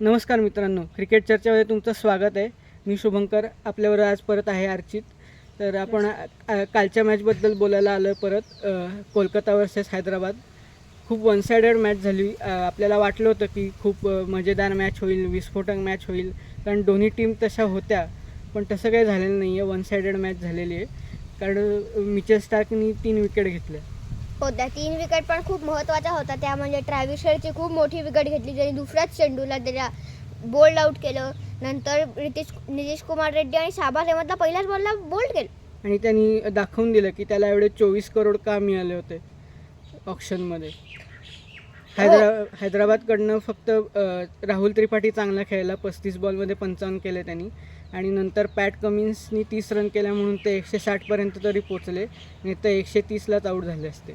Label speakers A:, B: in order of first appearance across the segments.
A: नमस्कार मित्रांनो, क्रिकेट चर्चेमध्ये तुमचं स्वागत आहे. मी शुभंकर. आपल्यावर आज परत आहे अर्चित. तर आपण कालच्या मॅचबद्दल बोलायला आलो परत. कोलकाता वर्सेस हैदराबाद खूप वन सायडेड मॅच झाली. आपल्याला वाटलं होतं की खूप मजेदार मॅच होईल, विस्फोटक मॅच होईल, कारण दोन्ही टीम तशा होत्या. पण तसं काही झालेलं नाही आहे. वन सायडेड मॅच झालेली आहे, कारण मिचेल स्टार्कनी 3 विकेट घेतल्या.
B: हो, त्या 3 विकेट पण खूप महत्त्वाच्या होत्या. त्या म्हणजे ट्रॅव्हिस हेडची खूप मोठी विकेट घेतली, ज्याने दुसऱ्याच चेंडूला त्याला बोल्ड आउट केलं. नंतर नितीश कुमार रेड्डी आणि शाबाज अहमदला पहिल्याच बॉलला बोल्ड केलं.
A: आणि त्यांनी दाखवून दिलं की त्याला एवढे 24 करोड का मिळाले होते ऑप्शनमध्ये. हैदराबादकडनं फक्त राहुल त्रिपाठी चांगला खेळला. 35 बॉलमध्ये 55 केले त्यांनी. आणि नंतर पॅट कमिन्सनी 30 रन केल्या म्हणून ते 160पर्यंत तरी पोचले, नाही तर 130लाच आऊट झाले असते.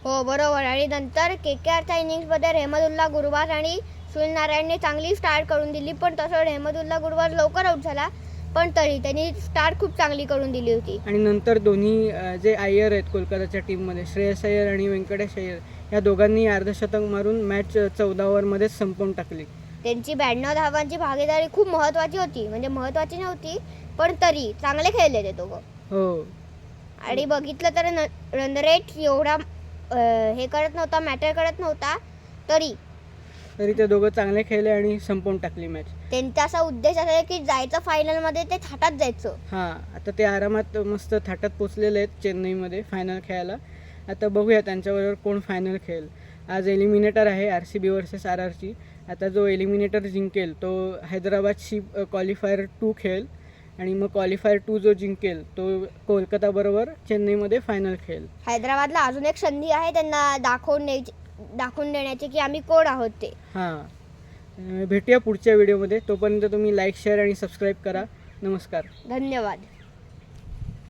B: हो, बरोबर. आणि नंतर KKRच्या इनिंग्समध्ये रहमतुल्ला गुरुबाज आणि सुनील नारायणने चांगली स्टार्ट करून दिली. पण तसं रहमतुल्ला गुरुबाज लवकर आऊट झाला, पण तरी त्यांनी स्टार्ट खूप चांगली करून दिली होती.
A: आणि नंतर दोन्ही जे अय्यर आहेत कोलकाताच्या टीममध्ये, श्रेयस अय्यर आणि व्यंकटेश अय्यर, या दोघांनी अर्धशतक मारून मॅच 14 ओव्हरमध्येच संपवून टाकली.
B: त्यांची 92 धावांची भागीदारी खूप महत्त्वाची होती. म्हणजे महत्त्वाची नव्हती, पण तरी चांगले खेळले ते दोघं.
A: हो.
B: आणि बघितलं तर रन रेट एवढा हे करत नव्हता, मॅटर करत नव्हता, तरी
A: ते दोघं चांगले खेळले आणि संपवून टाकली मॅच.
B: त्यांचा असा उद्देश असायचा की जायचं फायनलमध्ये, ते थाटात जायचं.
A: हां, आता ते आरामात मस्त थाटात पोचलेले आहेत चेन्नईमध्ये फायनल खेळायला. आता बघूया त्यांच्याबरोबर कोण फायनल खेळेल. आज एलिमिनेटर आहे RCB वर्सेस RRची. आता जो एलिमिनेटर जिंकेल तो हैदराबादशी क्वालिफायर 2 खेळेल, आणि मग क्वालिफायर 2 जो जिंकेल तो कोलकाताबरोबर चेन्नईमध्ये फायनल खेळेल.
B: हैदराबादला अजून एक संधी आहे त्यांना दाखवून देण्याची की आम्ही कोण आहोत ते.
A: हां, भेटूया पुढच्या व्हिडिओमध्ये. तोपर्यंत तुम्ही लाईक, शेअर आणि सबस्क्राईब करा. नमस्कार.
B: धन्यवाद.